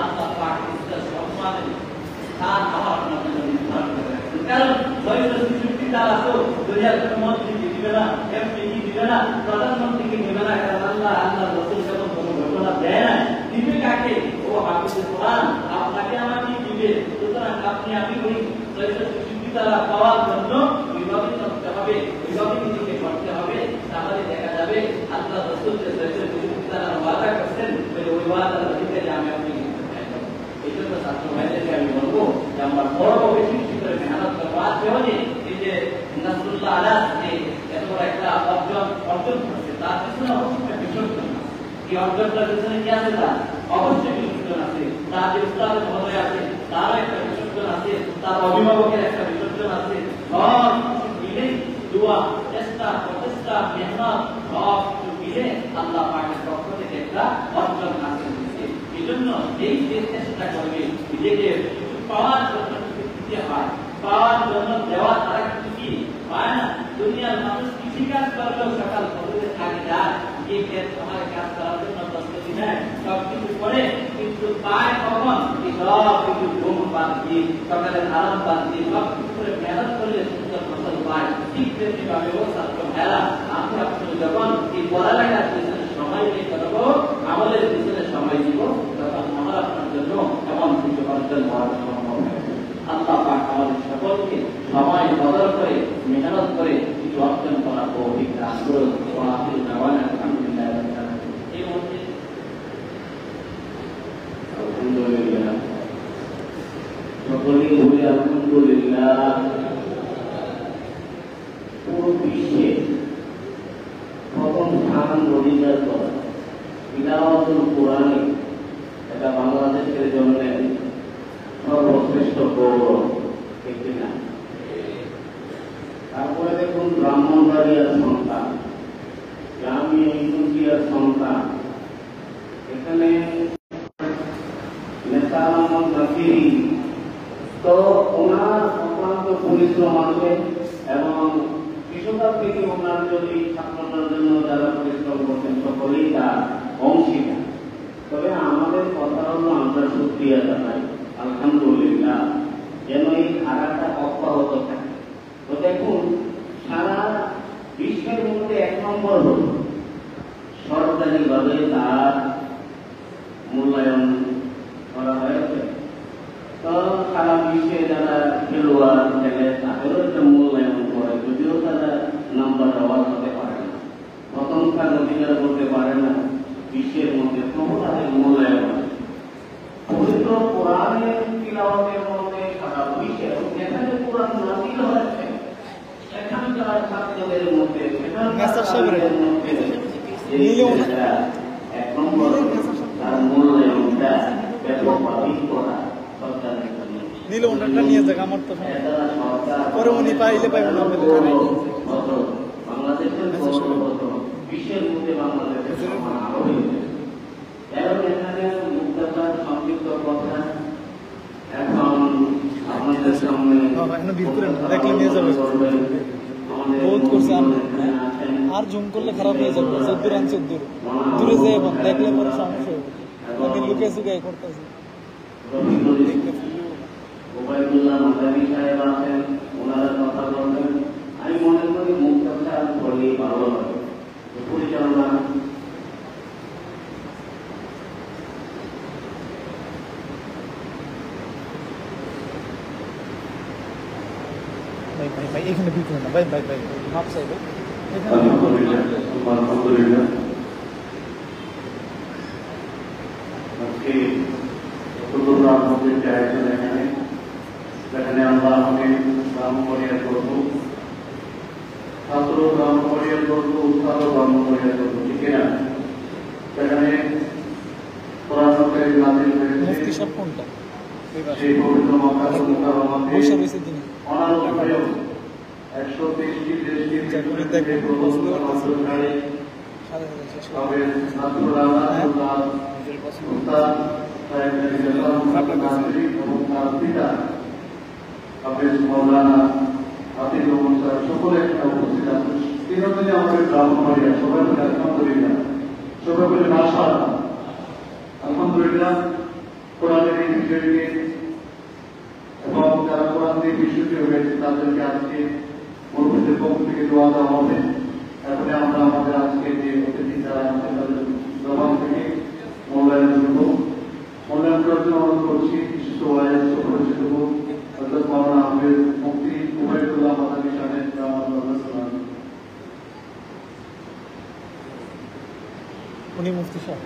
আল্লাহ পাক ইসলাম সম্মানের স্থান আমার আপনার জন্য নির্ধারণ করে রাখছেন। কারণ 666 তারা তো দুনিয়ার কোনো মন্ত্রীকে দিবে না, এমপিকে দিবে না, প্রধানমন্ত্রীকে দিবে না। কারণ আল্লাহ রাসূল যখন কোনো ঘটনা দেয় না, দিবে কাকে? ও হাফিজুল কোরআন, আপনাকে আমাকে দিবে। সুতরাং আপনি আমি ওই 666 তারা পাওয়ার জন্য ওইভাবে চলতে হবে, ওইভাবে নিজেকে করতে হবে। তাহলে দেখা যাবে আল্লাহ রাসূল যে 666 তারা ওয়াদা করছেন, ওই ওয়াদার ভিতরে আমি আপনি এই জন্য ছাত্র ভাইদেরকে আমি বলবো যে আমরা বড় বেশি বেশি করে মেহনত করবো। আর যেমনই এই যে নাসরুল্লাহ আলাস যে এত বড় একটা অর্জন করছে, তার পিছনে অবশ্যই বিসর্জন আছে। এই অর্জনটার পিছনে কি আছে? তার অবশ্যই বিসর্জন আছে। তার যে উস্তাদ মহোদয় আছে, তারও একটা বিসর্জন আছে, তার অভিভাবকের একটা বিসর্জন আছে। সব কিছু মিলে দোয়া, চেষ্টা, প্রচেষ্টা, মেহনত সব কিছু মিলে আল্লাহ পাকের পক্ষ থেকে একটা অর্জন হাসিল হয়েছে। এই জন্য এই যে চেষ্টা করবে নিজেকে কিছু পাওয়ার জন্য কিছু দিতে হয়, পাওয়ার জন্য দেওয়া তারা কিছু কি পায় না। দুনিয়ার মানুষ কৃষিকাজ করলেও সকাল ফজরের আগে যায়, এই ক্ষেত আমার কাজ করার জন্য প্রস্তুতি নেয়, সবকিছু করে, কিন্তু পায় কখন? সব কিছু ঘুম বাদ দিয়ে, সকালের আরাম বাদ দিয়ে সব কিছু করে মেহনত করলে সুন্দর ফসল পায়। ঠিক তেমনি ভাবে ও ছাত্র ভাইরা, আমি আপনার যখন এই পড়ালেখার পিছনে সময় নিয়ে করবো, আমাদের পিছনে সময় দিব, তখন আমার আপনার জন্য এমন কিছু অর্জন করা সম্ভব হবে। আল্লাহ পাক আমাদের সকলকে সময় কদর করে মেহনত করে কিছু অর্জন করা তৌফিক দান করুন। আখির দাওয়ানা আলহামদুলিল্লাহ রাব্বিল আলামিন। এই মুহূর্তে আলহামদুলিল্লাহ, সকলেই বলি আলহামদুলিল্লাহ। পুরো বিশ্বে প্রথম স্থান অধিকার করা তিলাওয়াতুল কোরআনে এটা বাংলাদেশের জন্য সর্বশ্রেষ্ঠ গৌরব, ঠিক না? তারপরে দেখুন ব্রাহ্মণবাড়িয়ার সন্তান, জামিয়া ইউনিভার্সিটির সন্তান, এখানে নেতা মোহাম্মদ নাসিরি, তো ওনার অক্লান্ত পরিশ্রম আছে এবং কৃষকার থেকে ওনার যদি ছাত্রদের জন্য যারা পরিশ্রম করছেন সকলেই তার অংশীদার। তবে আমাদের কথা হলো আমরা শুকরিয়া জানাই আলহামদুলিল্লাহ, যেন এই ধারাটা অব্যাহত থাকে। তো দেখুন সারা বিশ্বের মধ্যে 1 নম্বর হল সরকারিভাবে তার মূল্যায়ন করা হয়েছে। তো সারা বিশ্বে যারা খেলোয়াড় খেলে তাদেরও একটা মূল্যায়ন করে, যদিও তারা নাম্বার দেওয়ার হতে পারে না, প্রথম স্থান অধিকার করতে পারে না, বিশ্বের মধ্যে প্রভুতাদের মূল্যায়ন। পবিত্র কোরআনের তিলাওয়াতের মধ্যে সারা বিশ্বে যেখানে কোরআন নাযিল হয়েছে সেখানকার ছাত্রদের মধ্যে এক নম্বর তার মূল্যায়নটা ব্যাপকভাবে করা সরকারের জন্য। নিলে ওনারটা নিয়ে যাক, আমার তো পরে উনি পাইলে পাইব না। বাংলাদেশের বিশ্বের মধ্যে বাংলাদেশের সম্মান আরো হয়েছে। এবং এখানে মুক্তার সংক্ষিপ্ত কথা এখন আপনাদের সামনে দেখলে নিয়ে যাবে, বহুত করছে। আর জুম করলে খারাপ হয়ে যাবে, চোদ্দুর আন চোদ্দুর দূরে যায়, এখন দেখলে পরে সমস্যা হবে। লুকে চুকে করতেছে। ওবায়দুল্লাহ মাদানী সাহেব আছেন, ওনারা কথা বলবেন। আমি মনে করি মুক্তার সাহেব বলেই ভালো হবে পরিচালনা। ভাই এখানে বিক্রি না, ভাই মাপ চাই ভাই। আলহামদুলিল্লাহ, আজকে যেখানে আমরা আমাকে ব্রাহ্মণবাড়িয়া করবো, ছাত্র ব্রাহ্মণবাড়িয়া করবো, উৎসাহ ব্রাহ্মণবাড়িয়া করবো, ঠিক না? সেখানে সেই পবিত্র মক্কা অনারোগ্য 123টি দেশটি সকলে উপস্থিত আছেন। তিনজনে আমাদের ব্রাহ্মণবাড়িয়া সবাই বলে আলহামদুলিল্লাহ, সবাই বলে মাশাআল্লাহ, আলহামদুলিল্লাহ। তো কোরআনের এই বিষয়কে এবং যারা কোরআন দিয়ে বিশ্বটি হয়েছে তাদেরকে আজকে মূর্তিদের পক্ষ থেকে দোয়া দেওয়া হবে। তারপরে আমরা আমাদের আজকে যে অতিথি যারা আছে তাদের জবান থেকে মূল্যায়ন করব। মূল্যায়ন করার জন্য অনুরোধ করছি বিশিষ্ট ওয়াইজ পরিচিত হযরত মাওলানা আহমেদ মুফতি উবাইদুল্লাহ মাদানী সাহেব রাহমাতুল্লাহ। উনি মুফতি সাহেব।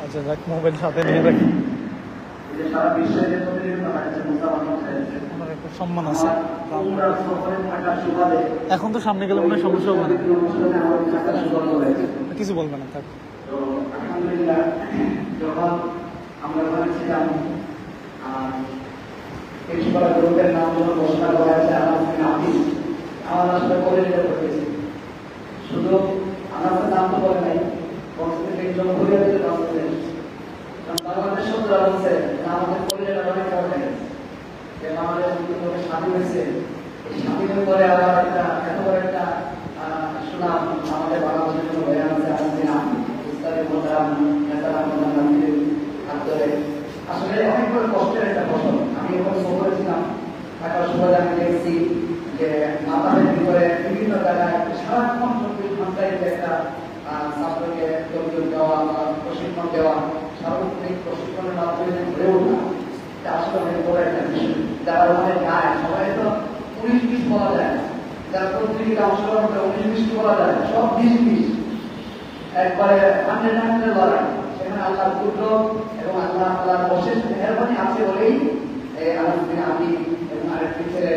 আচ্ছা যাক, মোবাইল সাথে নিয়ে রাখি, আমার একটা সম্মান আছে। এখন তো সামনে গেলে মনে হয় সমস্যা হবে না, কিছু বলবে না থাক। আলহামদুলিল্লাহ, যখন আমরা ওখানে ছিলাম এই সবার গ্রুপের নাম যখন ঘোষণা করা হয়েছে আমার আসলে করে নিতে পেরেছি। শুধু আমার নাম তো বলে নাই, জনপ্রিয় দিতে নাম বলে বাংলাদেশ সরকার বলছে আমাদের পরিবারের অনেক কারণে যে আমাদের স্বাধীন হয়েছে, এই স্বাধীনের পরে আবার একটা এত বড় একটা সুনাম আমাদের বাংলাদেশের জন্য হয়ে আছে। আসলে অনেক বড় কষ্টের একটা ফসল। আমি যখন করেছিলাম ঢাকার সময় আমি দেখছি যে মাতাদের ভিতরে বিভিন্ন জায়গায় সারাক্ষণ 24 ঘন্টায় একটা ছাত্রকে তরবিয়ত দেওয়া বা প্রশিক্ষণ দেওয়া, সার্বক্ষণিক প্রশিক্ষণের মাধ্যমে গড়ে ওঠা, এটা আসলে অনেক বড় একটা বিষয়। যারা ওখানে যায় সবাই তো 19-20 বলা যায়, যারা প্রতিযোগিতা অংশগ্রহণ করে 19-20 বলা যায়, সব 20-20 একবারে 100 লড়াই। সেখানে আল্লাহর কুদরত এবং আল্লাহ তাআলার অশেষ মেহেরবানি আছে বলেই আমি এবং আরেকটি ছেলে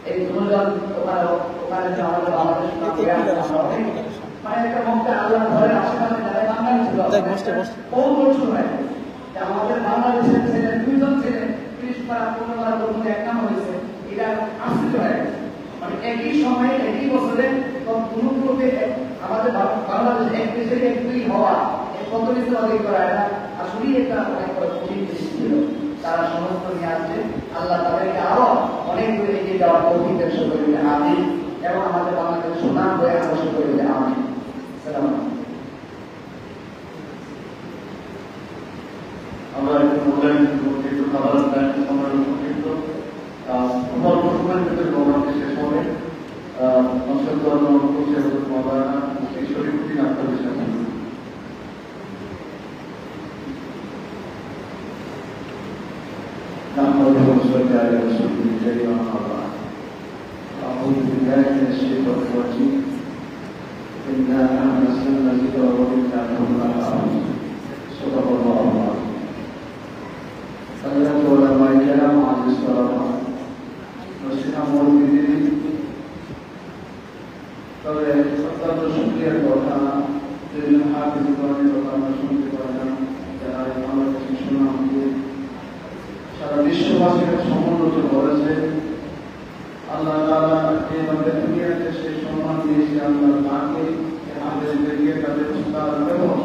এই দুজন ওখানে আমাদের বাংলাদেশ মানে একটা মক্কা আল্লাহ ঘরের আশেপাশে যারা বাঙালি ছিল বহু বছর হয় আমাদের বাংলাদেশের ছেলে 2 জন ছেলে 30 পারা 15 পারা পর্যন্ত এক নাম হয়েছে। এটা আশ্রিত হয়ে গেছে, মানে একই সময়ে একই বছরে দুটোকে আমাদের বাংলাদেশ এক দেশের একই হওয়া, এক প্রতিনিধিত্ব অধিক করা, এটা আসলেই একটা অনেক বড় কঠিন জিনিস ছিল। তারা সমস্ত নিয়ে আসছে, আল্লাহ তাদেরকে আরো অনেক দূরে এগিয়ে যাওয়ার তৌফিক দান করবেন আমিন, এবং আমাদের বাংলাদেশ সুনাম হয়ে আবশ্যক করবেন আমিন। আসসালামু আলাইকুম। আমরা একটু মূল্যায়ন একটু খাবার আমরা উপকৃত অল্প সময়ের ভিতরে প্রোগ্রামটি শেষ হবে। অসংখ্য অনুরোধ করছি মৌলানা মুফতি শরীফুদ্দিন আখতার সাহেব। أعوذ بالله من الشيطان الرجيم. إنا نحن نزلنا الذكر وإنا له لحافظون. صدق الله العظيم. حضرات علماء کرام عزیز کرام নসিহা মুরব্বিদের তবে অত্যন্ত শুকরিয়ার কথা যে হাফিজ কোরআনের কথা আমরা শুনতে পারলাম, যারা বাংলাদেশের সুনামকে সারা বিশ্ববাসীকে সমুন্নত করেছে। আল্লাহ তাআলা এইভাবে দুনিয়াতে সেই সম্মান দিয়েছে আল্লাহ তাকে আমাদেরকে তাদের উস্তাদ এবং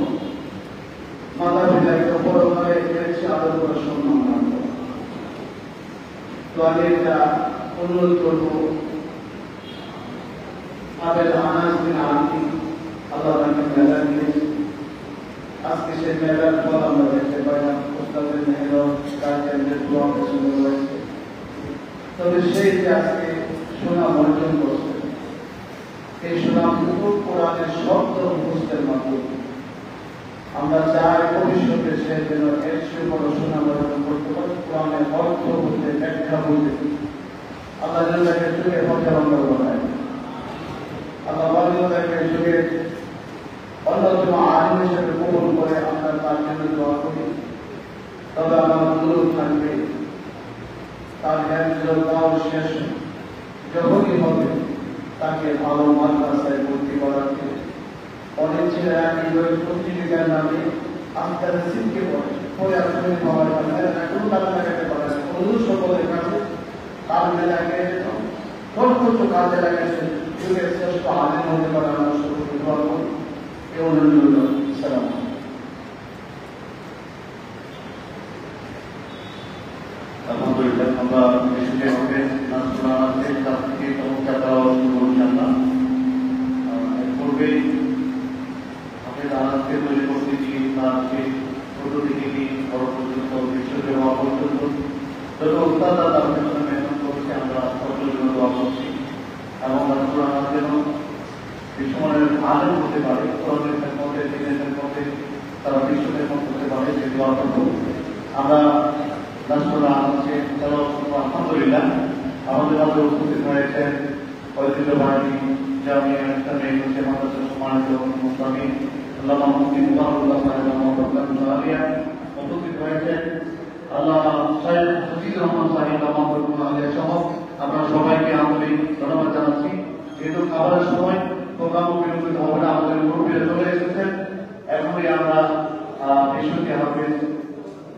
মাতা পিতাকে বড় করে এসে আদর করে সম্মান দান করে। তো আমি এটা অনুরোধ করবো আবেদ আনাস বিন আলী আল্লাহ তাকে মেলা দিয়েছে। আজকে সেই মেলার ফল আমরা দেখতে পাইলাম, উস্তাদের মেহনত গার্জিয়ানদের দোয়া পছন্দ হয়েছে। তবে সেই যে আজকে সুনাম অর্জন করছে, এই সুনাম কিন্তু কোরআনের শব্দ মুখস্থের মাধ্যমে। আমরা চাই ভবিষ্যতে সে যেন এর চেয়ে বড় সুনাম অর্জন করতে পারে, কোরআনের অর্থ বুঝতে, ব্যাখ্যা বুঝতে। আল্লাহ যেন তাকে যুগে পথেবন্ধ করায়, আল্লাহ তাকে যুগে অন্যতম আইন হিসেবে কবুল করে আমরা তার জন্য দোয়া করি। তবে আমার অনুরোধ থাকবে তার জ্ঞান শেষ যখনই হবে তাকে ভালো মাদ্রাসায় ভর্তি করাতে। অনেক ছেলেরা প্রতিযোগিতার নামে আস্তে শিখতে পরে আসলে পাওয়ার কোনো কাজ লাগাতে পারে না, অনুরোধ সকলের কাছে তার মেলাকে সর্বোচ্চ কাজে লাগাতে যুগের শ্রেষ্ঠ আলেম হতে পারে। আমরা সকলকে দোয়া করি, এই অনুরোধ। সালাম। আলহামদুলিল্লাহ আমরা বিশেষভাবে নাসরুল্লাহর কাছ থেকে চমৎকার দেওয়া শুরু ইনশাআল্লাহ। এর পূর্বেই আমাদের আজকে তৈরি করতেছি তার সেই ছোট থেকে নিয়ে বড় পর্যন্ত বিশ্বজয় হওয়া পর্যন্ত যত উস্তাদরা তার পেছনে মেহনত করছে আমরা সকলের জন্য দোয়া করছি এবং নাসরুল্লাহ যেন বিশ্বমানের আলেম হতে পারে, কোরআনের মধ্যে দিনের মধ্যে তারা বিশ্বদের মধ্যে হতে পারে যে দোয়া করব। আমরা নাসরুল্লাহ আলমকে আলহামদুলিল্লাহ আমাদের মধ্যে উপস্থিত হয়েছেন ঐতিহ্যবাহী জামিয়া ইসলামিয়া মাদ্রাসা সম্মানিত মুস্তামি আল্লামা মুফতি মুবারকুল্লাহ সাহেব রহমাতুল্লাহ উপস্থিত হয়েছেন আল্লাহ সাহেব হাফিজুর রহমান সাহেব রহমাতুল্লাহ সহ আমরা সবাইকে আন্তরিক ধন্যবাদ জানাচ্ছি। যেহেতু খাবারের সময় প্রোগ্রাম বিরতিতে হবে না, আমাদের মুরব্বীরা চলে এসেছেন, এখনই আমরা বিশ্বকে হাফিজ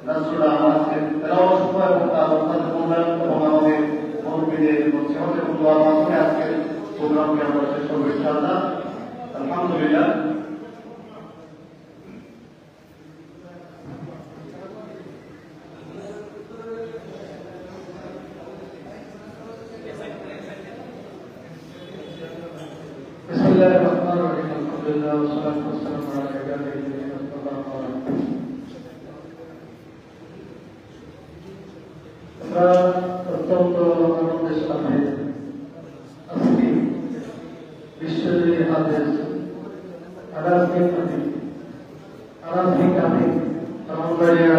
নাসরুল্লাহ আলমকে তেলাওয়াত শুরু এবং তার অর্থাৎ মূল্যায়ন এবং আমাদের মুরব্বীদের সেবাতে দোয়ার মাধ্যমে আজকের প্রোগ্রামকে আমরা শেষ করবো ইনশাআল্লাহ। আলহামদুলিল্লাহ। বিসমিল্লাহির রহমানির রহিম আলহামদুলিল্লাহ ওয়া সালাতু ওয়া সালামু আলা ইবাদিহি অত্যন্ত আনন্দের সাথে আজকে বিশ্বজয়ী হাফেজ আলাউদ্দিন আতিক ব্রাহ্মণবাড়িয়া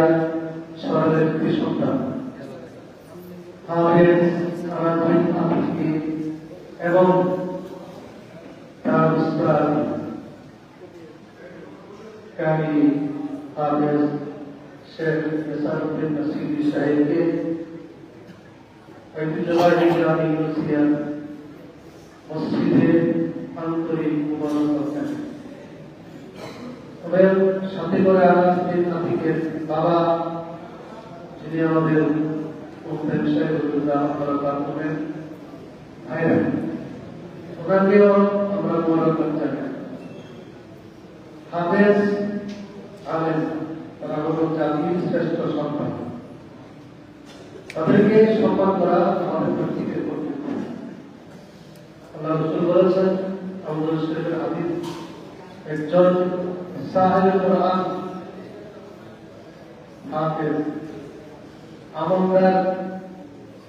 শহরের একটি সন্তান হাফেজ আলাউদ্দিন আতিককে এবং তার উস্তাদ কারি হাফেজ শেখ নিসারউদ্দিন নসিবি সাহেবকে ঐতিহ্যবাহী গ্রামে ইউনিভার্সিটির মসজিদে আন্তরিক মোবারকবাদ জানাই। তবে সাথে করে আলাউদ্দিন আতিকের বাবা যিনি আমাদের মুফতি সাহেবুল্লাহ আপনারা ভাইরা ওনাকেও আমরা মোবারকবাদ জানাই। হাফেজ আলেম তারা হল জাতির শ্রেষ্ঠ সন্তান, তাদেরকে সম্মান করা আমাদের প্রত্যেকের কর্তব্য। আল্লাহ রাসূল বলেছেন আমাদের শরীফের হাদিস একজন সাহেবুল কোরআন হাফেজ আমরা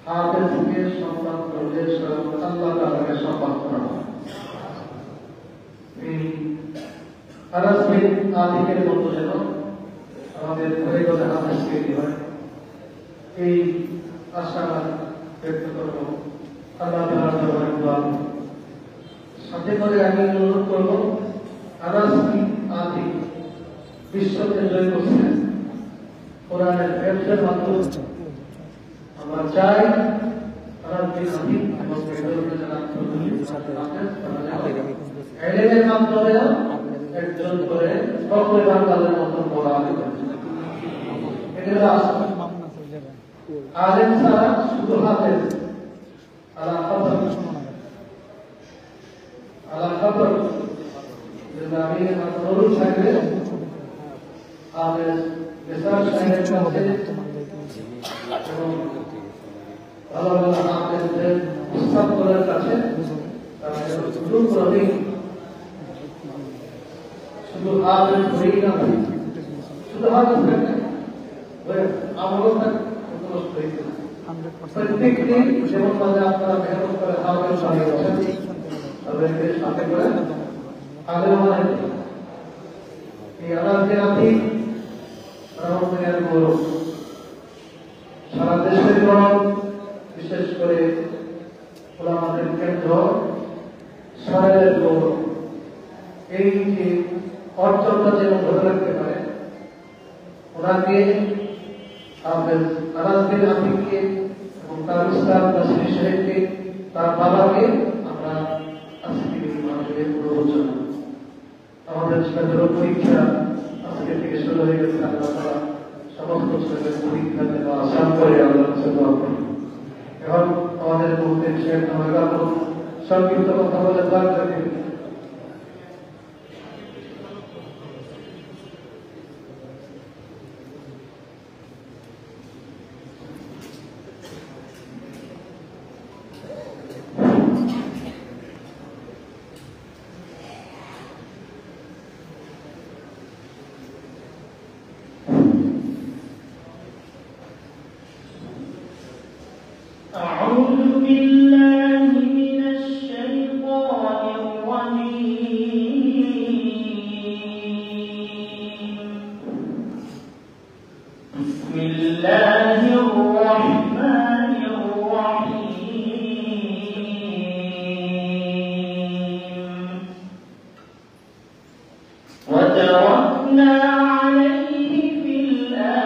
হাফেজকে সম্মান করলে স্বয়ং আল্লাহ তাআলাকে সম্মান করা হয়। এই আলাউদ্দিন আতিকের মতো যেন আমাদের ঘরে ঘরে হাফেজ তৈরি হয় এই আশা ব্যক্ত করব। আল্লাহ তাআলার দরবারে দোয়া সাথে করে আমি অনুরোধ করব আলাউদ্দিন আতিক বিশ্বকে জয় করছেন কোরআনের হেফজের মাধ্যমে। আমরা চাই আলাউদ্দিন আতিক এবং এলেমের মাধ্যমে একজন করে সকলে বাংলাদেশের মতন বড় আলেম এটা আশা। আলেম ছাড়া শুধু হাফেজ আলা খবর আমি নরুল সাহেবের হাফেজ বেসার সাহেবের কাছে এবং ভালো ভালো হাফেজদের উস্তাদদের কাছে শুধু হাফেজ হয়েই না, শুধু হাফেজ আমলও থাকে প্রত্যেকটি যেমন ভাবে আপনারা মেহনত করে হাফেজ বানিয়েছেন তাদেরকে সাথে করে আলেম বানাইছেন। এই আলাউদ্দিন আতিক ব্রাহ্মণবাড়িয়ার গৌরব, সারা দেশের গৌরব, বিশেষ করে ওলামাদের কেন্দ্র শহরের গৌরব। এই যে অর্জনটা যেন ধরে রাখতে পারে ওনাকে হাফেজ আলাউদ্দিন আতিককে এবং তার উস্তাদ নসিবি সাহেবকে তার বাবাকে আমরা আজকে মানুষের প্রবচন আমাদের ছেলেদের পরীক্ষা আজকে থেকে শুরু হয়ে গেছে। আল্লাহ তাআলা সমস্ত ছেলেদের পরীক্ষা যেন আসান করে আল্লাহ কাছে দোয়া করি। এখন আমাদের মুফতি শেখ নামের সংক্ষিপ্ত কথা বলে দোয়া করি। الله الرحمن الرحيم وتركنا عليه في الآخرين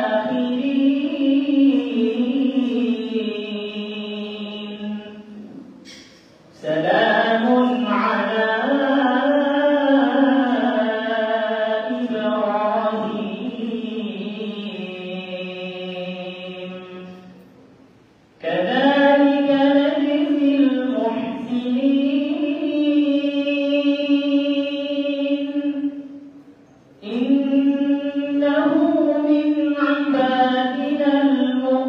سلام على إبراهيم كذلك نجزي المحسنين إنه من عبادنا المؤمنين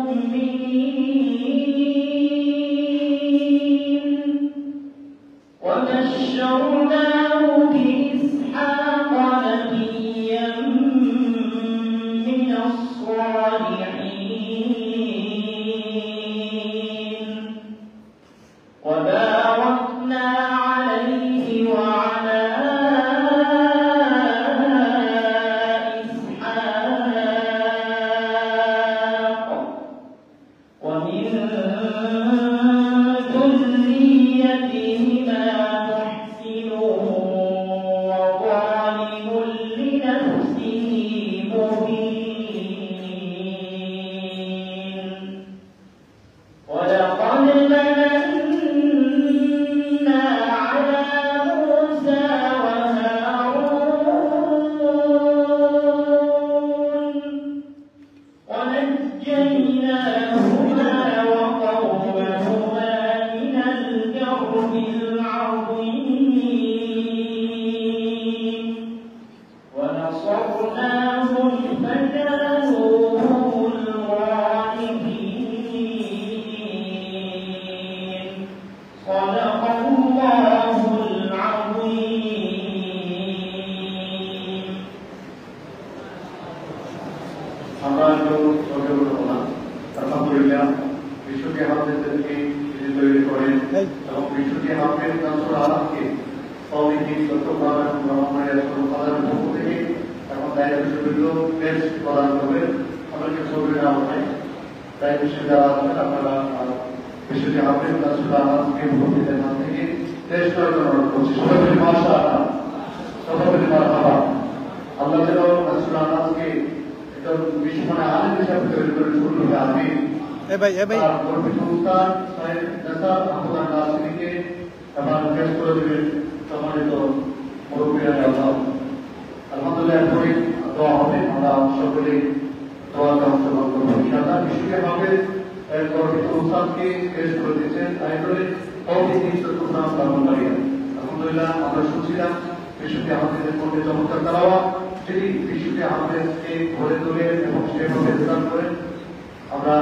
وبشرناه بإسحاق نبيا من الصالحين وباركنا عليه وعلى إسحاق ومن ذريتهما محسن وظالم لنفسه مبين ولقد مننا على موسى وهارون ونجيناهما وقومهما من الكرب العظيم ونصرناهم فكانوا هم الغالبين صدق الله العظيم আমরা একটু ছোট বড় না আলহামদুলিল্লাহ বিশ্বকে হাফেজদেরকে যিনি তৈরি করেন এবং বিশ্বকে হাফেজ নাসরুল আলমকে তৌহিদ চট্টগ্রাম এবং ব্রাহ্মণবাড়িয়া সরকারের পক্ষ থেকে এখন দায়িত্ব বিশ্ববিদ্যালয় প্রেস প্রদান করবেন আমাদেরকে ছবি নেওয়া হয় দায়িত্ব হিসেবে যারা আছেন আপনারা বিশ্বকে হাফেজ নাসরুল আলমকে ভক্তিদের নাম থেকে প্রেস করার জন্য অনুরোধ করছি সবাই মিলে মাশাআল্লাহ সবাই মিলে মারহাবা আল্লাহ যেন নাসরুল আলমকে বিশ্বমানে আলেম হিসাবে তৈরি করে শুরু আমি সম্মানিত মুরব্বীরা আলহামদুলিল্লাহ এরপরে দোয়া হবে আমরা সকলে দোয়াতে অংশগ্রহণ করবো ইনশাআল্লাহ বিশ্বকে হবে গর্বিত উস্তাদকে পেশ করে দিয়েছেন তাই করে তৌহিদ চট্টগ্রাম ব্রাহ্মণবাড়িয়া আলহামদুলিল্লাহ আমরা শুনছিলাম বিশ্বকে আমাদের মধ্যে চমৎকার তালাওয়াত তিনি বিশ্বকে আমাদেরকে গড়ে তোলেন এবং সেভাবে প্রদান করেন আমরা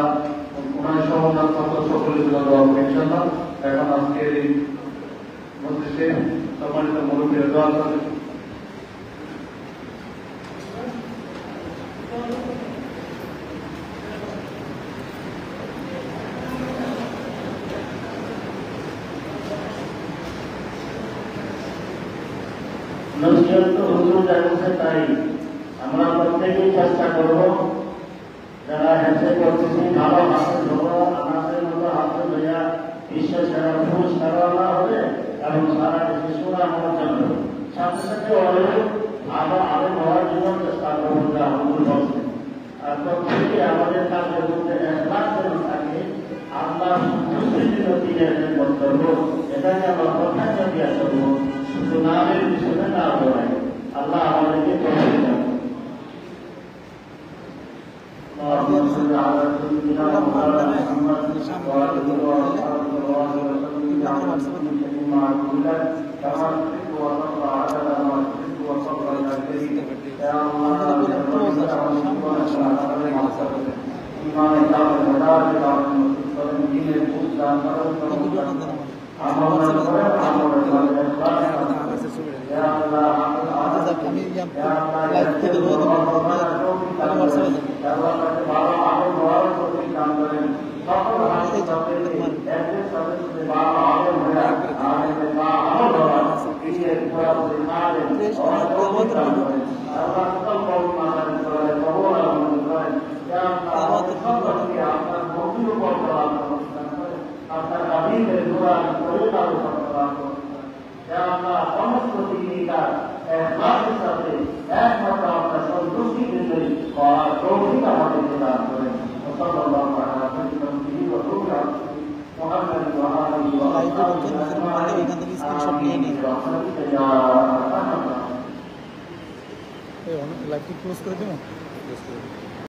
ওনার সহনার সকলের জন্য দোয়া করি ইনশাআল্লাহ এখন আজকের এই মধ্যে সম্মানিত মুরব্বীরা দোয়া করেন তাই আমরা প্রত্যেকেই চেষ্টা করব যারা হেসে করতেছি ভালো হাতে ধরো আমাদের মতো হাতে ধরিয়া বিশ্ব সেরা পুরস্কার আনা হবে এবং সারা দেশে সুরা হওয়ার জন্য সাথে সাথে অনেক ভালো আলেম হওয়ার জন্য চেষ্টা করবো যা হুজুর বলছেন আর প্রত্যেকে আমাদের কাজের মধ্যে একবার যেন থাকে আল্লাহ সন্তুষ্টির নতির কর্তব্য এটাকে আমরা প্রত্যাশা দিয়া করবো শুধু নামের পিছনে না দৌড়াই আল্লাহ আমাদেরকে তৌফিক দান اللهم صل على سيدنا محمد وعلى اله আমাদের দোয়া করে তার উপর প্রদান করুন। হে আল্লাহ, সমস্ত দিনকার একমাত্র সাথে একমাত্র আপনার সন্তুষ্টির জন্য করার তৌফিক আমাদেরকে দান করেন। সাল্লাল্লাহু আলাইহি ওয়াসাল্লাম মুহাম্মদ ওয়া আলিহি ওয়া এখান থেকে স্ক্রিনশট নিয়ে নিন। লাইভটি ক্লোজ করে দিন।